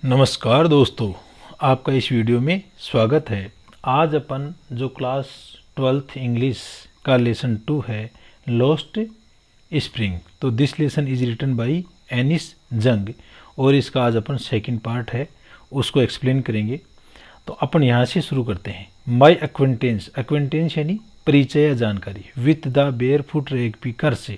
नमस्कार दोस्तों, आपका इस वीडियो में स्वागत है। आज अपन जो क्लास 12th इंग्लिश का लेसन 2 है, लॉस्ट स्प्रिंग, तो this lesson is written by Anees Jung और इसका आज अपन सेकंड पार्ट है, उसको एक्सप्लेन करेंगे। तो अपन यहाँ से शुरू करते हैं। माई एक्वेंटेंस यानी परिचय या जानकारी, विथ द बेयर फुट रेग पिकर से,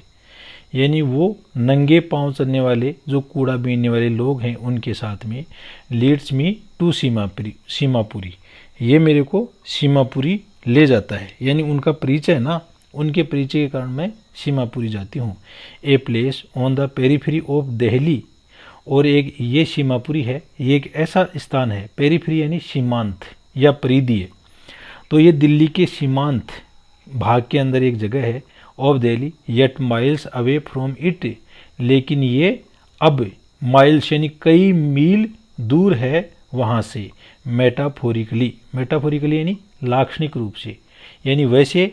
यानी वो नंगे पांव चलने वाले जो कूड़ा बीनने वाले लोग हैं उनके साथ में। लीड्स मी टू सीमापुरी, ये मेरे को सीमापुरी ले जाता है, यानी उनका परिचय ना, उनके परिचय के कारण मैं सीमापुरी जाती हूँ। A place on the periphery of Delhi, और एक ये सीमापुरी है, ये एक ऐसा स्थान है, पेरीफेरी यानी सीमांत या परिधीय, तो ये दिल्ली के सीमांत भाग के अंदर एक जगह है of Delhi, yet miles away from it, लेकिन ये अब माइल्स यानी कई मील दूर है वहाँ से। मेटाफोरिकली यानी लाक्षणिक रूप से, यानी वैसे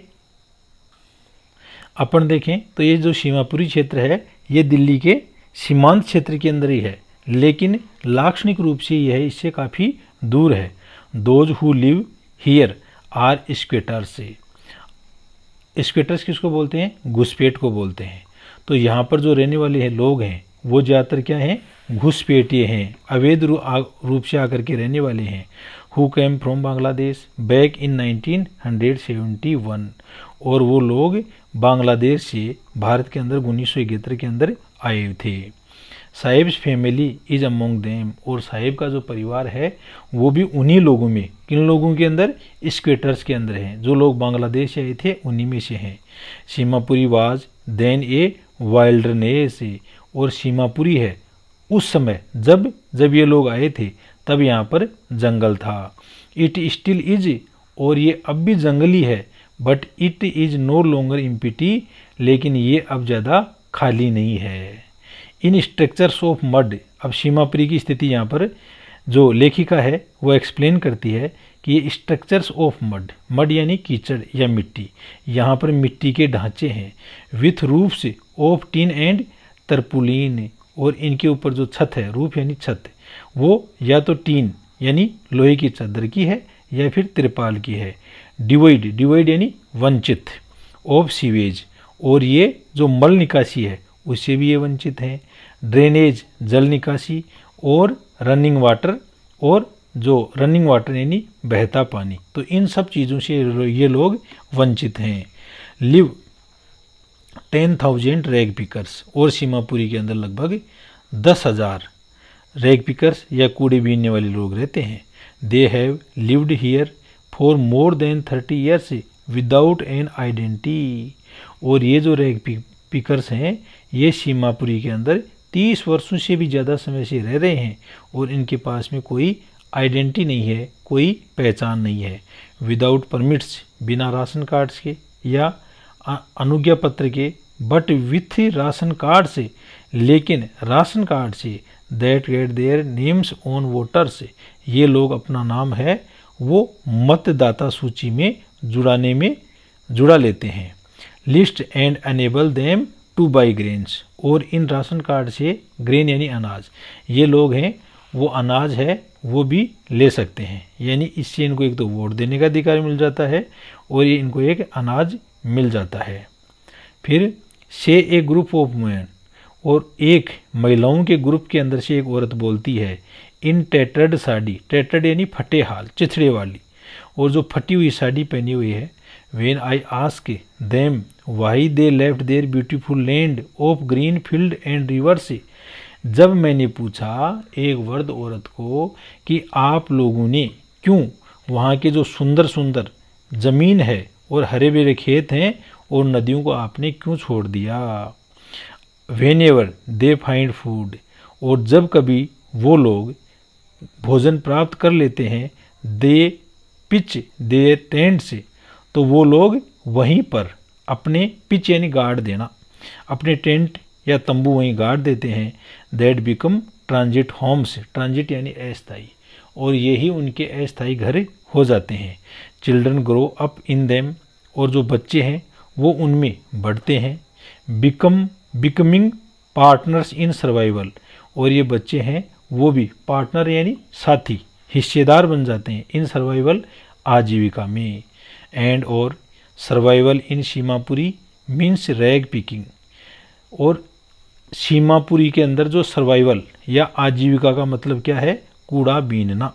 अपन देखें तो ये जो सीमापुरी क्षेत्र है ये दिल्ली के सीमांत क्षेत्र के अंदर ही है, लेकिन लाक्षणिक रूप से यह इससे काफ़ी दूर है। Those who live here are squatters, squatters किसको बोलते हैं? घुसपैठ को बोलते हैं। तो यहाँ पर जो रहने वाले हैं लोग हैं वो ज़्यादातर क्या हैं? घुसपैठिए हैं, अवैध रूप से आकर के रहने वाले हैं। Who came from Bangladesh back in 1971, और वो लोग बांग्लादेश से भारत के अंदर 1971 के अंदर आए थे। Sahibs family is among them, और साहिब का जो परिवार है वो भी उन्हीं लोगों में, किन लोगों के अंदर? स्क्वेटर्स के अंदर हैं, जो लोग बांग्लादेश से आए थे उन्हीं में से हैं। Seemapuri was then a wilderness, और सीमापुरी है उस समय जब ये लोग आए थे तब यहाँ पर जंगल था। इट स्टिल इज, और ये अब भी जंगली है, but it is no longer empty, लेकिन ये अब ज़्यादा खाली नहीं है। इन स्ट्रक्चर्स ऑफ मड, अब सीमापुरी की स्थिति यहाँ पर जो लेखिका है वो एक्सप्लेन करती है कि ये स्ट्रक्चर्स ऑफ मड यानी कीचड़ या मिट्टी, यहाँ पर मिट्टी के ढांचे हैं। With roofs of tin and tarpaulin, और इनके ऊपर जो छत है, रूफ यानी छत, वो या तो टीन यानी लोहे की चादर की है या फिर तिरपाल की है। डिवाइड यानी वंचित, ऑफ सीवेज, और ये जो मल निकासी है उससे भी ये वंचित हैं। ड्रेनेज जल निकासी, और रनिंग वाटर यानी बहता पानी, तो इन सब चीज़ों से ये लोग वंचित हैं। लिव 10,000 रैग पिकर्स, और सीमापुरी के अंदर लगभग 10,000 रैग पिकर्स या कूड़े बीनने वाले लोग रहते हैं। They have lived here for more than 30 years without an identity, और ये जो रैग पिकर्स हैं ये सीमापुरी के अंदर 30 वर्षों से भी ज़्यादा समय से रह रहे हैं, और इनके पास में कोई आइडेंटिटी नहीं है, कोई पहचान नहीं है। विदाउट परमिट्स, बिना राशन कार्ड्स के या अनुज्ञा पत्र के, बट विथ राशन कार्ड से, लेकिन राशन कार्ड से। That get their names on voters, ये लोग अपना नाम है वो मतदाता सूची में जुड़ा लेते हैं। List and enable them to buy grains, और इन राशन कार्ड से ग्रेन यानी अनाज, ये लोग हैं वो अनाज है वो भी ले सकते हैं, यानी इससे इनको एक तो वोट देने का अधिकार मिल जाता है और ये इनको एक अनाज मिल जाता है। फिर से ए ग्रुप ऑफ वुमेन, और एक महिलाओं के ग्रुप के अंदर से एक औरत बोलती है। इन टेटर्ड साड़ी, टेटर्ड यानी फटे हाल, चिथड़े वाली, और जो फटी हुई साड़ी पहनी हुई है। When I ask them why they left their beautiful land of green field and rivers, जब मैंने पूछा एक वर्द औरत को कि आप लोगों ने क्यों वहाँ के जो सुंदर सुंदर ज़मीन है और हरे भरे खेत हैं और नदियों को आपने क्यों छोड़ दिया। Whenever they find food, और जब कभी वो लोग भोजन प्राप्त कर लेते हैं, they pitch their tents, तो वो लोग वहीं पर अपने पिच यानी गाड़ देना, अपने टेंट या तंबू वहीं गाड़ देते हैं। That become transit homes, transit यानी अस्थायी, और यही उनके अस्थायी घर हो जाते हैं। Children grow up in them, और जो बच्चे हैं वो उनमें बढ़ते हैं। बिकमिंग पार्टनर्स इन सर्वाइवल, और ये बच्चे हैं वो भी पार्टनर यानी साथी, हिस्सेदार बन जाते हैं इन सर्वाइवल आजीविका में। एंड और सर्वाइवल इन सीमापुरी मीन्स रैग पिकिंग, और सीमापुरी के अंदर जो सर्वाइवल या आजीविका का मतलब क्या है, कूड़ा बीनना।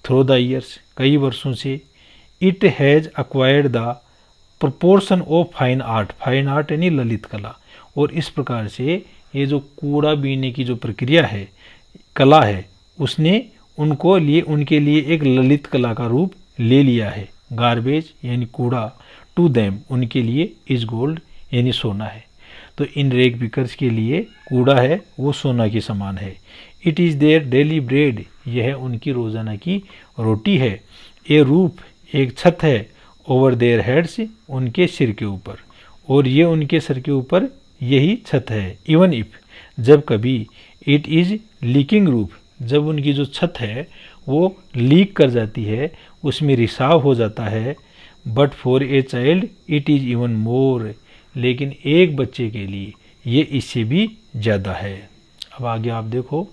थ्रू द ईयर्स, कई वर्षों से, it has acquired the proportion of fine art, fine art यानी ललित कला, और इस प्रकार से ये जो कूड़ा बीनने की जो प्रक्रिया है, कला है, उसने उनके लिए एक ललित कला का रूप ले लिया है। गार्बेज यानी कूड़ा, टू देम उनके लिए, इज गोल्ड यानी सोना है। तो इन रेग पिकर्स के लिए कूड़ा है वो सोना के समान है। It is their daily bread, यह उनकी रोज़ाना की रोटी है। ए रूफ, एक छत है, ओवर देयर हेड्स, उनके सिर के ऊपर, और ये उनके सर के ऊपर यही छत है। इवन इफ, जब कभी, इट इज़ लीकिंग रूफ, जब उनकी जो छत है वो लीक कर जाती है, उसमें रिसाव हो जाता है। But for a child it is even more, लेकिन एक बच्चे के लिए ये इससे भी ज़्यादा है। अब आगे आप देखो,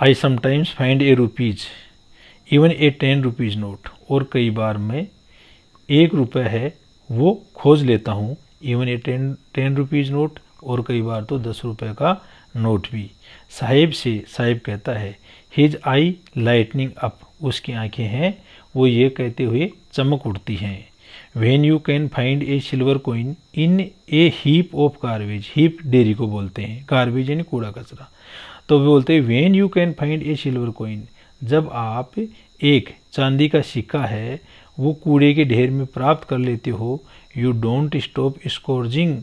I sometimes find A rupees even a 10 rupees note, और कई बार मैं 1 रुपये है वो खोज लेता हूँ। इवन ए 10 रुपीज़ नोट, और कई बार तो 10 रुपये का नोट भी। साहिब से, साहिब कहता है, हिज आई लाइटनिंग अप, उसकी आंखें हैं वो ये कहते हुए चमक उठती हैं। When you can find A silver coin in A heap of garbage, heap dairy को बोलते हैं, गार्बेज यानी कूड़ा कचरा। तो वे बोलते हैं when you can find A silver coin, जब आप एक चांदी का सिक्का है वो कूड़े के ढेर में प्राप्त कर लेते हो, यू डोंट स्टॉप स्कोर्जिंग,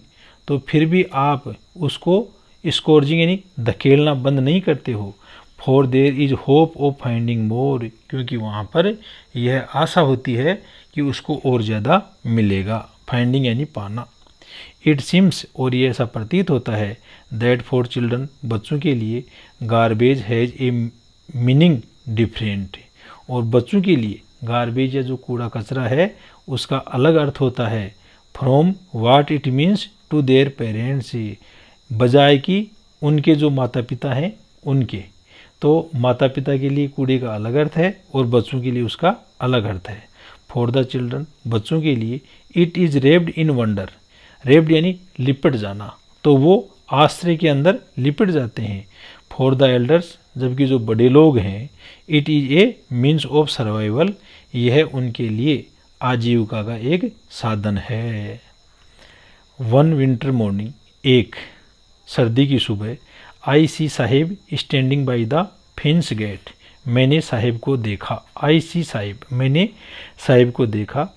तो फिर भी आप उसको स्कोर्जिंग यानी धकेलना बंद नहीं करते हो। For there is hope of finding more, क्योंकि वहाँ पर यह आशा होती है कि उसको और ज़्यादा मिलेगा। फाइंडिंग यानी पाना। इट सिम्स, और ये ऐसा प्रतीत होता है, दैट फॉर चिल्ड्रन, बच्चों के लिए, garbage has a meaning different, और बच्चों के लिए गार्बेज या जो कूड़ा कचरा है उसका अलग अर्थ होता है from what it means to their parents, बजाय कि उनके जो माता पिता हैं उनके। तो माता पिता के लिए कूड़े का अलग अर्थ है और बच्चों के लिए उसका अलग अर्थ है। फॉर द चिल्ड्रन, बच्चों के लिए, it is raped in wonder, raped यानी लिपट जाना, तो वो आश्रय के अंदर लिपट जाते हैं। फॉर द एल्डर्स, जबकि जो बड़े लोग हैं, it is a means of survival, यह उनके लिए आजीविका का एक साधन है। वन विंटर मॉर्निंग, एक सर्दी की सुबह, I see Saheb standing by the fence gate, मैंने साहिब को देखा। आई सी साहिब, मैंने साहिब को देखा।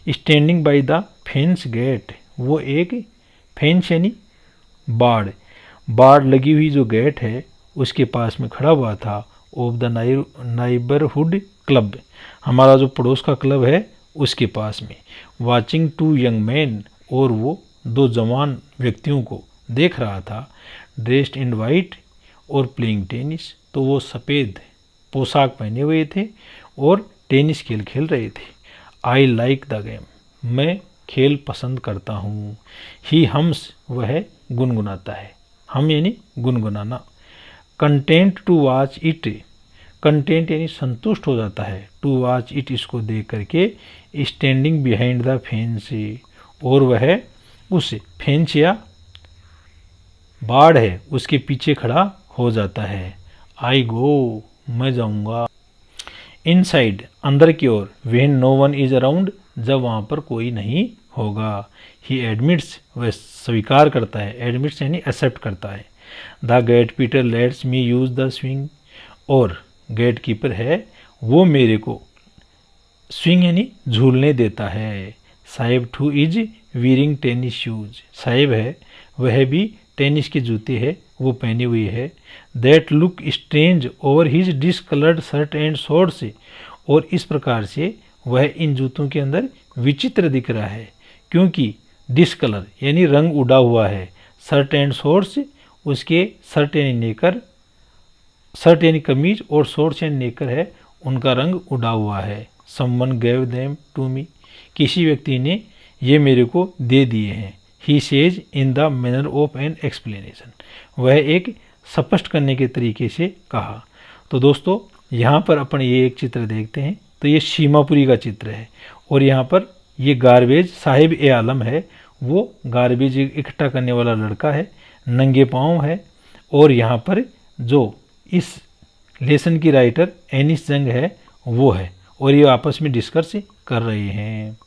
Standing by the fence gate, वो एक फेंस यानी बाड़, बाड़ लगी हुई जो गेट है उसके पास में खड़ा हुआ था। ऑफ द नाइबरहुड क्लब, हमारा जो पड़ोस का क्लब है उसके पास में। वाचिंग टू यंग मैन, और वो 2 जवान व्यक्तियों को देख रहा था। ड्रेस्ड इन वाइट और प्लेइंग टेनिस, तो वो सफ़ेद पोशाक पहने हुए थे और टेनिस खेल रहे थे। आई लाइक द गेम, मैं खेल पसंद करता हूँ। ही हम्स, वह गुनगुनाता है, हम यानी गुनगुनाना। Content to watch it, content यानी संतुष्ट हो जाता है, टू वॉच इट, इसको देख करके। स्टैंडिंग बिहाइंड द फेंस, और वह उस फेंस या बाड़ है उसके पीछे खड़ा हो जाता है। आई गो, मैं जाऊँगा। इनसाइड, अंदर की ओर। When no one is around, जब वहाँ पर कोई नहीं होगा। ही एडमिट्स, वह स्वीकार करता है, एडमिट्स यानी एक्सेप्ट करता है। द गेट पीटर lets me use the swing, और गेट कीपर है वो मेरे को स्विंग यानी झूलने देता है। Sahib too is wearing tennis shoes, Sahib है वह भी टेनिस के जूते है वो पहने हुए है। That look strange over his discoloured shirt and shorts, और इस प्रकार से वह इन जूतों के अंदर विचित्र दिख रहा है क्योंकि डिसकलर यानी रंग उड़ा हुआ है। शर्ट एंड शॉर्ट्स, उसके शर्ट यानी नेकर, शर्ट यानी कमीज और शॉर्ट्स यानी नेकर है उनका रंग उड़ा हुआ है। Someone gave them to me, किसी व्यक्ति ने ये मेरे को दे दिए हैं। He says in the manner of an explanation, वह एक स्पष्ट करने के तरीके से कहा। तो दोस्तों यहाँ पर अपन ये एक चित्र देखते हैं, तो ये सीमापुरी का चित्र है और यहाँ पर ये गार्बेज साहिब ए आलम है, वो गार्बेज इकट्ठा करने वाला लड़का है, नंगे पाँव है। और यहाँ पर जो इस लेसन की राइटर एनिस जंग है वो है और ये आपस में डिस्कस कर रहे हैं।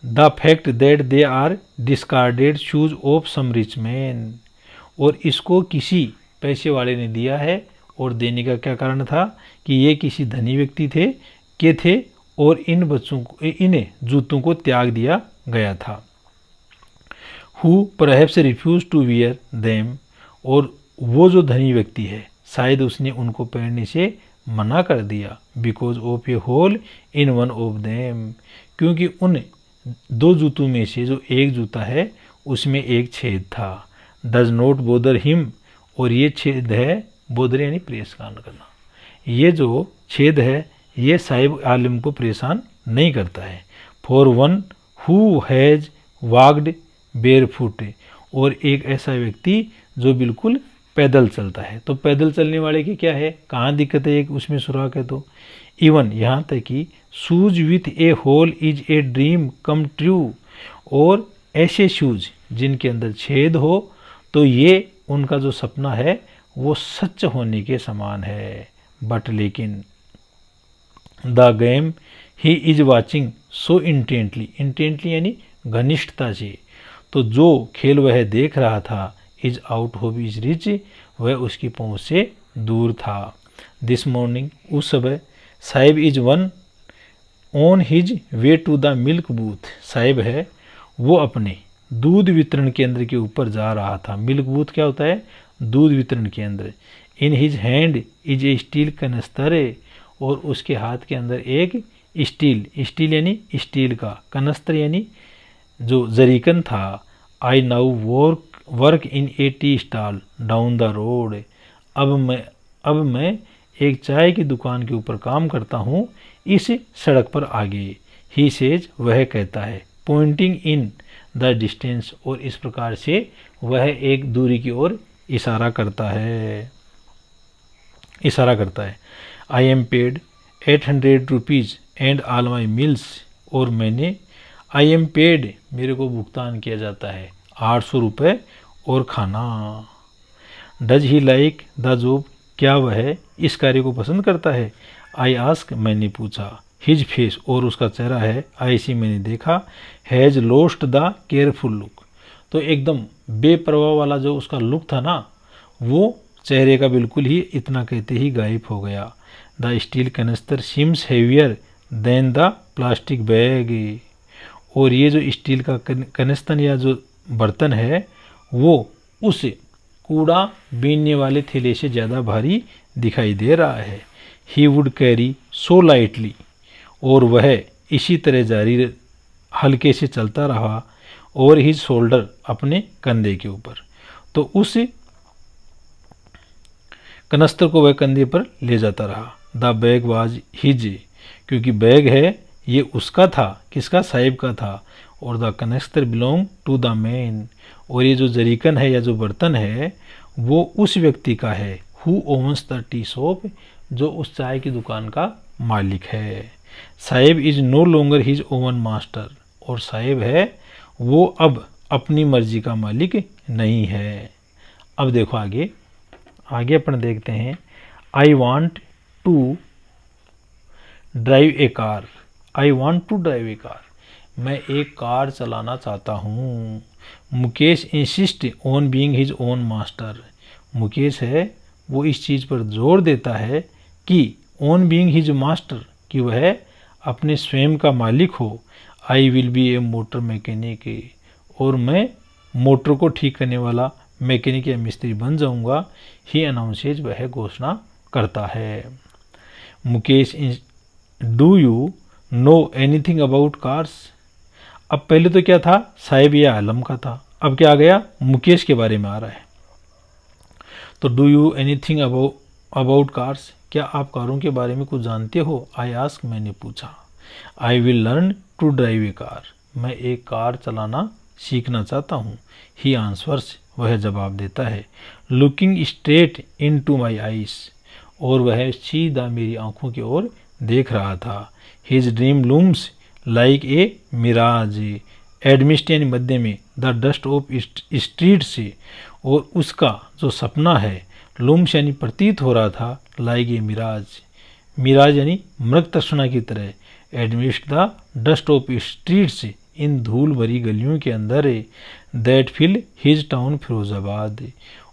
The fact that they are discarded shoes of some rich man, और इसको किसी पैसे वाले ने दिया है और देने का क्या कारण था कि ये किसी धनी व्यक्ति थे और इन जूतों को त्याग दिया गया था। Who perhaps refuse to wear them, और वो जो धनी व्यक्ति है शायद उसने उनको पहनने से मना कर दिया। Because of a hole in one of them, क्योंकि उन दो जूतों में से जो एक जूता है उसमें एक छेद था। डज नॉट बोदर हिम, और ये छेद है बोदर यानी परेशान करना, ये जो छेद है ये साहिब आलिम को परेशान नहीं करता है। For one who has walked barefoot, और एक ऐसा व्यक्ति जो बिल्कुल पैदल चलता है। तो पैदल चलने वाले की क्या है, कहाँ दिक्कत है, एक उसमें सुराख है। तो इवन यहाँ तक कि shoes with a hole is a dream come true, और ऐसे शूज जिनके अंदर छेद हो तो ये उनका जो सपना है वो सच होने के समान है। बट लेकिन the game he is watching so intently यानी घनिष्ठता से, तो जो खेल वह देख रहा था is out of his rich, वह उसकी पहुंच से दूर था। दिस मॉर्निंग, उस समय Saheb is one on his way to the milk booth, Saheb है वो अपने दूध वितरण केंद्र के ऊपर जा रहा था। मिल्क बूथ क्या होता है, दूध वितरण केंद्र। In his hand is a steel canister, और उसके हाथ के अंदर एक स्टील यानी स्टील का, कनस्तर यानी जो जरीकन था। I now work in A tea stall down the road, अब मैं एक चाय की दुकान के ऊपर काम करता हूँ इस सड़क पर आगे। ही सेज, वह कहता है, पॉइंटिंग इन द डिस्टेंस, और इस प्रकार से वह एक दूरी की ओर इशारा करता है। I am paid 800 rupees and all my meals, और आई एम पेड मेरे को भुगतान किया जाता है 800 रुपये और खाना। Does he like the job, क्या वह इस कार्य को पसंद करता है। आई आस्क, मैंने पूछा। हिज फेस, और उसका चेहरा है। आई सी, मैंने देखा। Has lost the careful look, तो एकदम बेपरवाह वाला जो उसका लुक था ना वो चेहरे का बिल्कुल ही इतना कहते ही गायब हो गया। The steel canister seems heavier than the plastic bag, और ये जो स्टील का कनस्तन या जो बर्तन है वो उस कूड़ा बीनने वाले थैले से ज़्यादा भारी दिखाई दे रहा है। He would carry so lightly, और वह इसी तरह जारी हल्के से चलता रहा। और हिज शोल्डर, अपने कंधे के ऊपर, तो उस कनस्तर को वह कंधे पर ले जाता रहा। द बैग वाज हिज, क्योंकि बैग है ये उसका था, किसका, साहिब का था। और the canister belong to the man, और ये जो जरीकन है या जो बर्तन है वो उस व्यक्ति का है। Who owns the tea shop, जो उस चाय की दुकान का मालिक है। Saheb is no longer his own master, और साहिब है वो अब अपनी मर्जी का मालिक नहीं है। अब देखो आगे अपन देखते हैं। I want to drive a car, मैं एक कार चलाना चाहता हूँ। Mukesh insist on being his own master, Mukesh है वो इस चीज़ पर जोर देता है कि ऑन बीइंग हिज मास्टर, कि वह अपने स्वयं का मालिक हो। I will be A motor mechanic, और मैं मोटर को ठीक करने वाला मैकेनिक या मिस्त्री बन जाऊंगा। ही अनाउंसेज, वह घोषणा करता है। Mukesh, do you know anything about cars, अब पहले तो क्या था, साहिब या आलम का था, अब क्या आ गया, मुकेश के बारे में आ रहा है। तो do you anything about cars, क्या आप कारों के बारे में कुछ जानते हो। आई आस्क, मैंने पूछा। I will learn to drive a car, मैं एक कार चलाना सीखना चाहता हूँ। ही आंसवर्स, वह जवाब देता है। Looking straight into my eyes, और वह सीधा मेरी आंखों की ओर देख रहा था। His dream looms like a mirage amidst यानी मध्य में द डस्ट ऑफ स्ट्रीट से, और उसका जो सपना है लूम्स यानी प्रतीत हो रहा था लाइक ए मिराज, मिराज यानी मृग तर्षणा की तरह, amidst the dust of street से इन धूल भरी गलियों के अंदर है, that fill his town Firozabad,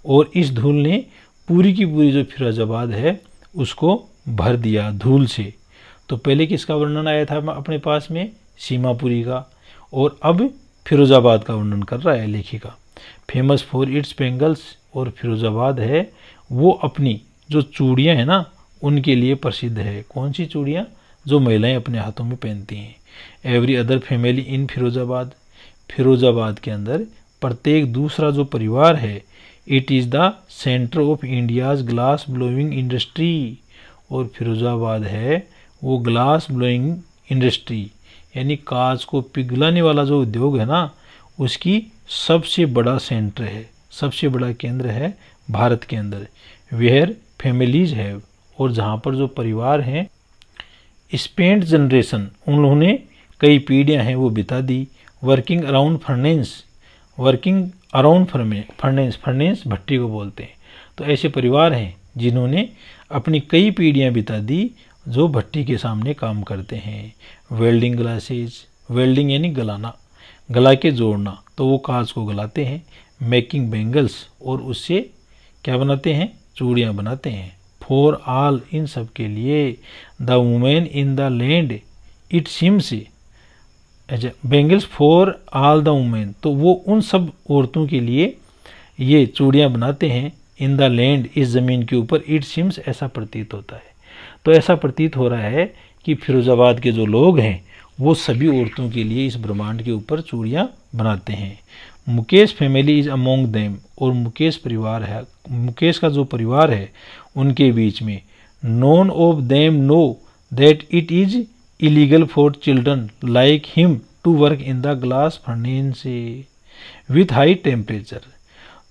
और इस धूल ने पूरी की पूरी जो फिरोजाबाद है उसको भर दिया धूल से। तो पहले किसका वर्णन आया था अपने पास में, सीमापुरी का, और अब फिरोजाबाद का वर्णन कर रहा है लेखिका। फेमस फॉर इट्स बेंगल्स, और फिरोजाबाद है वो अपनी जो चूड़ियाँ हैं ना उनके लिए प्रसिद्ध है। कौन सी चूड़ियाँ, जो महिलाएं अपने हाथों में पहनती हैं। Every other family in Firozabad, Firozabad के अंदर प्रत्येक दूसरा जो परिवार है, it is the centre of India's glass blowing industry, और फिरोजाबाद है वो ग्लास ब्लोइंग इंडस्ट्री यानी कांच को पिघलाने वाला जो उद्योग है ना उसकी सबसे बड़ा सेंटर है, सबसे बड़ा केंद्र है भारत के अंदर। वेयर फैमिलीज है, और जहाँ पर जो परिवार हैं स्पेंट जनरेशन, उन्होंने कई पीढ़ियाँ हैं वो बिता दी, working around furnace, working around furnace, furnace भट्टी को बोलते हैं। तो ऐसे परिवार हैं जिन्होंने अपनी कई पीढ़ियाँ बिता दी जो भट्टी के सामने काम करते हैं। वेल्डिंग ग्लासेज, वेल्डिंग यानी गलाना, गला के जोड़ना, तो वो कांच को गलाते हैं। मेकिंग बेंगल्स, और उससे क्या बनाते हैं, चूड़ियाँ बनाते हैं। फॉर आल, इन सब के लिए। The women in the land it seems, अच्छा bangles for all the women, तो वो उन सब औरतों के लिए ये चूड़ियाँ बनाते हैं। इन द लैंड, इस ज़मीन के ऊपर। इट सीम्स, ऐसा प्रतीत होता है। तो ऐसा प्रतीत हो रहा है कि फिरोजाबाद के जो लोग हैं वो सभी औरतों के लिए इस ब्रह्मांड के ऊपर चूड़ियाँ बनाते हैं। Mukesh family is among them, और मुकेश परिवार है, मुकेश का जो परिवार है उनके बीच में। None of them know that it is illegal for children like him to work in the glass furnace with high temperature.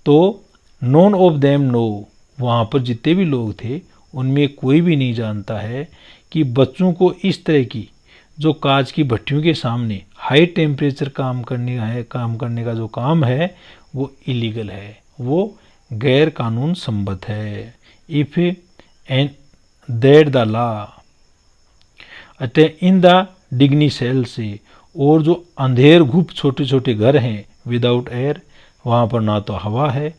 तो नोन ऑफ देम नो, वहाँ पर जितने भी लोग थे उनमें कोई भी नहीं जानता है कि बच्चों को इस तरह की जो कांच की भट्टियों के सामने हाई टेम्परेचर काम करने का जो काम है वो इलीगल है, वो गैर कानून संबद्ध है। If and that the law अटे इन द डिग्नी सेल से, और जो अंधेर गुप्त छोटे छोटे घर हैं विदाउट एयर, वहाँ पर ना तो हवा है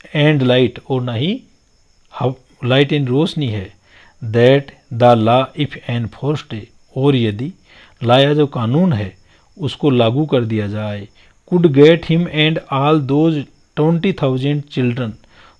एंड लाइट, और ना ही लाइट एंड रोशनी है। That the law if enforced, और यदि लाया जो कानून है उसको लागू कर दिया जाए, could get him and all those 20,000 children,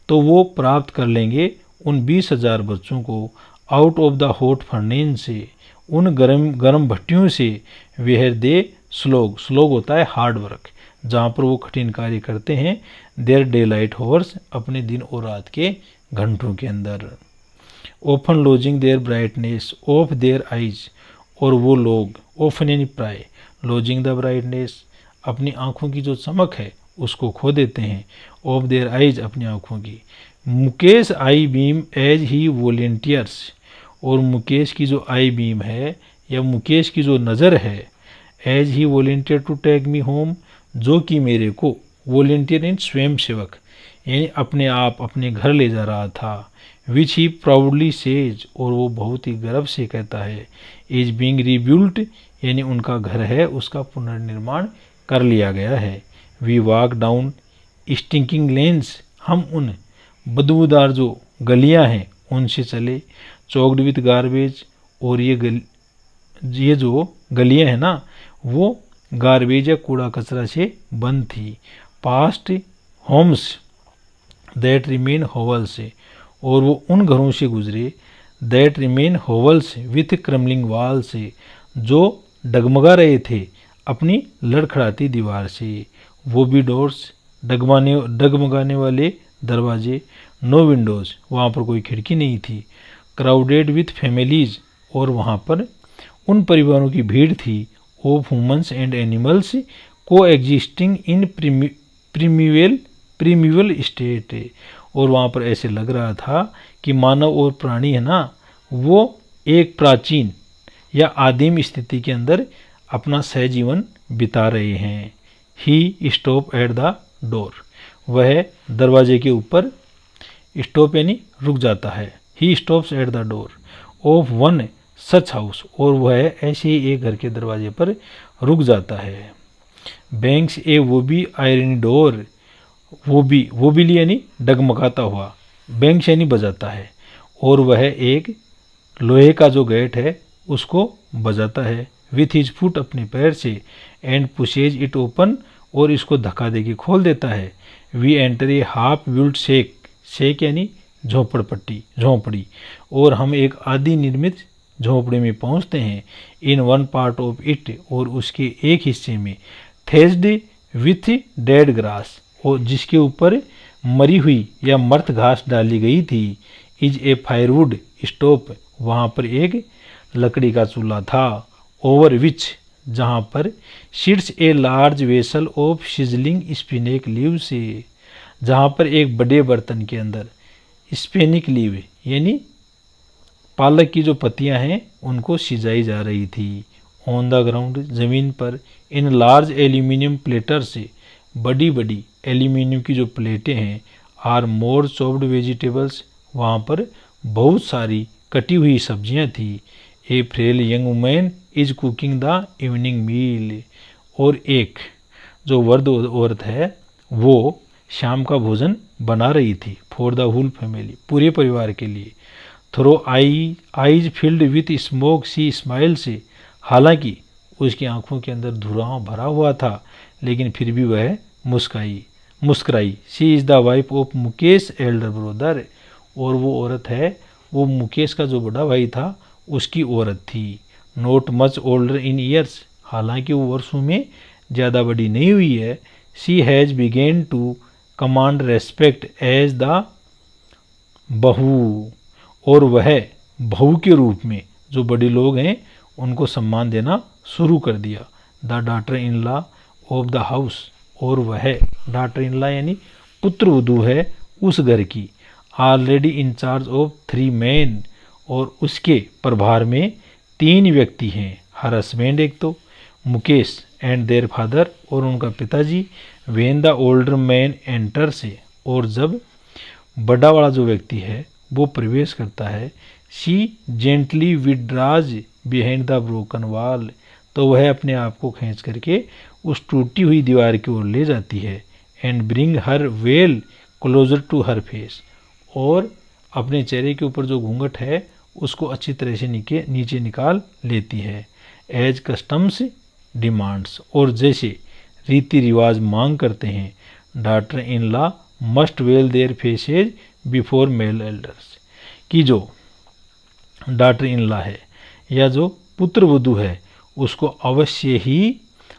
तो वो प्राप्त कर लेंगे उन 20,000 बच्चों को out of the hot furnace से, उन गर्म भट्टियों से। वेयर दे स्लोग, स्लोग होता है हार्ड वर्क, जहाँ पर वो कठिन कार्य करते हैं। देयर डे लाइट हॉर्स, अपने दिन और रात के घंटों के अंदर। Often losing their brightness of their eyes, और वो लोग ओपन यानी प्राय, लॉजिंग द ब्राइटनेस, अपनी आँखों की जो चमक है उसको खो देते हैं। ऑफ देयर आइज, अपनी आँखों की। मुकेश आई बीम एज ही वॉलेंटियर्स, और मुकेश की जो आई बीम है या मुकेश की जो नज़र है, as he volunteer to take me home, जो कि मेरे को, वॉलेंटियर इन स्वयं सेवक यानी अपने आप अपने घर ले जा रहा था। विच ही प्राउडली सेज, और वो बहुत ही गर्व से कहता है। इज बीइंग रिब्यूल्ट, यानी उनका घर है उसका पुनर्निर्माण कर लिया गया है। We walk down stinking lanes, हम उन बदबूदार जो गलियां हैं उनसे चले। चौक्ड विथ गार्बेज, और ये जो गलियां हैं ना वो गार्बेज या कूड़ा कचरा से बंद थी। पास्ट होम्स दैट रिमेन होवल्स, और वो उन घरों से गुजरे दैट रिमेन होवल्स विथ क्रमलिंग वॉल से, जो डगमगा रहे थे अपनी लड़खड़ाती दीवार से। वो भी डोर्स, डगमगाने वाले दरवाजे। नो विंडोज़, वहाँ पर कोई खिड़की नहीं थी। क्राउडेड विथ फैमिलीज, और वहाँ पर उन परिवारों की भीड़ थी। ऑफ ह्यूमन्स एंड एनिमल्स को एग्जिस्टिंग इन प्रीमिवेल प्रीमिवल स्टेट, और वहाँ पर ऐसे लग रहा था कि मानव और प्राणी है ना, वो एक प्राचीन या आदिम स्थिति के अंदर अपना सहजीवन बिता रहे हैं। He stop at the door, वह दरवाजे के ऊपर स्टॉप यानी रुक जाता है। He stops at the door of one such house, और वह ऐसे ही एक घर के दरवाजे पर रुक जाता है। बैंक्स ए वो भी आयरन डोर, वो भी यानी डगमगाता हुआ, बैंक्स यानी बजाता है, और वह एक लोहे का जो गेट है उसको बजाता है। विथ हिज फुट, अपने पैर से, एंड पुशेज इट ओपन, और इसको धक्का दे के खोल देता है। We enter a half built shack, shack यानी झोंपड़ी, और हम एक आदि निर्मित झोंपड़ी में पहुंचते हैं। In one part of it, और उसके एक हिस्से में, थेस्ड विथ डेड ग्रास, और जिसके ऊपर मरी हुई या मर्त घास डाली गई थी। इज ए फायरवुड स्टोव, वहाँ पर एक लकड़ी का चूल्हा था। ओवर विच, जहाँ पर sits a large vessel of sizzling spinach leave से, जहाँ पर एक बड़े बर्तन के अंदर स्पेनिक लीव यानी पालक की जो पत्तियां हैं उनको सिजाई जा रही थी। ऑन द ग्राउंड, ज़मीन पर, इन लार्ज एल्यूमिनियम प्लेटर से, बड़ी बड़ी एल्यूमिनियम की जो प्लेटें हैं। आर मोर चॉप्ड वेजिटेबल्स, वहाँ पर बहुत सारी कटी हुई सब्जियां थी। A frail young women is cooking the evening meal, और एक जो वर्द औरत है वो शाम का भोजन बना रही थी। फॉर द होल फैमिली, पूरे परिवार के लिए। Through eyes filled with smoke she smile से, हालांकि उसकी आंखों के अंदर धुआं भरा हुआ था, लेकिन फिर भी वह मुस्कुराई। She is the wife of Mukesh elder brother, और वो औरत है, वो मुकेश का जो बड़ा भाई था उसकी औरत थी। Not much older in years, हालांकि वो वर्षों में ज़्यादा बड़ी नहीं हुई है। She has begun to command respect as the bahu, और वह बहू के रूप में जो बड़े लोग हैं उनको सम्मान देना शुरू कर दिया। The daughter in law of the house, और वह डॉटर इन लॉ यानी पुत्रवधू है उस घर की। Already in charge of 3 man, और उसके प्रभार में 3 व्यक्ति हैं। हर हस्बैंड एक तो मुकेश एंड देयर फादर, और उनका पिताजी। When the older man enter से, और जब बड़ा वाला जो व्यक्ति है वो प्रवेश करता है। She gently withdraws behind the broken wall, तो वह अपने आप को खींच करके उस टूटी हुई दीवार की ओर ले जाती है। And bring her veil closer to her face, और अपने चेहरे के ऊपर जो घूंघट है उसको अच्छी तरह से नीचे निकाल लेती है। एज कस्टम्स डिमांड्स, और जैसे रीति रिवाज मांग करते हैं। Daughter in law must veil their faces before male elders, कि जो डॉटर इन लॉ है या जो पुत्र वधू है उसको अवश्य ही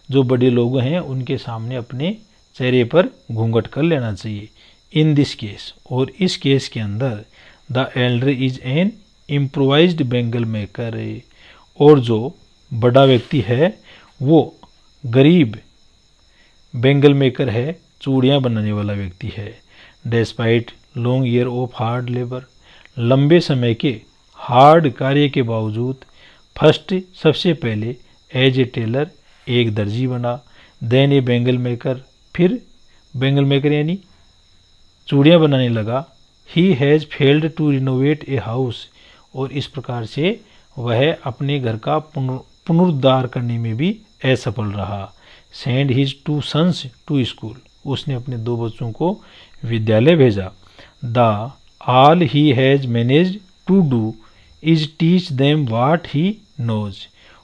जो बड़े लोग हैं उनके सामने अपने चेहरे पर घूंघट कर लेना चाहिए। इन दिस केस, और इस केस के अंदर, the Elder is an improvised bangle maker, और जो बड़ा व्यक्ति है वो गरीब बैंगल मेकर है, चूड़ियाँ बनाने वाला व्यक्ति है। Despite long year of hard labour, लंबे समय के हार्ड कार्य के बावजूद। फर्स्ट, सबसे पहले, एज ए टेलर, एक दर्जी बना। देन ए बैंगल मेकर, फिर बैंगल मेकर यानी चूड़ियाँ बनाने लगा। He has failed to renovate a house, और इस प्रकार से वह अपने घर का पुनरुद्धार करने में भी असफल रहा। Send his 2 sons to school, उसने अपने 2 बच्चों को विद्यालय भेजा। The all he has managed to do is teach them what he knows,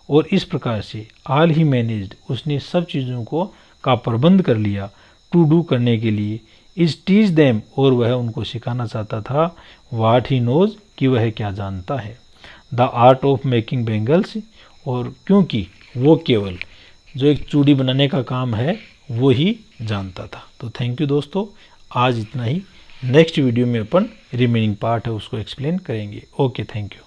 और इस प्रकार से ऑल ही मैनेज्ड, उसने सब चीज़ों को का प्रबंध कर लिया। टू डू, करने के लिए। इज टीच देम, और वह उनको सिखाना चाहता था। व्हाट ही नोज, कि वह क्या जानता है। The art of making bangles, और क्योंकि वो केवल जो एक चूड़ी बनाने का काम है वो ही जानता था। तो थैंक यू दोस्तों, आज इतना ही। नेक्स्ट वीडियो में अपन रिमेनिंग पार्ट है उसको एक्सप्लेन करेंगे। Okay, thank you.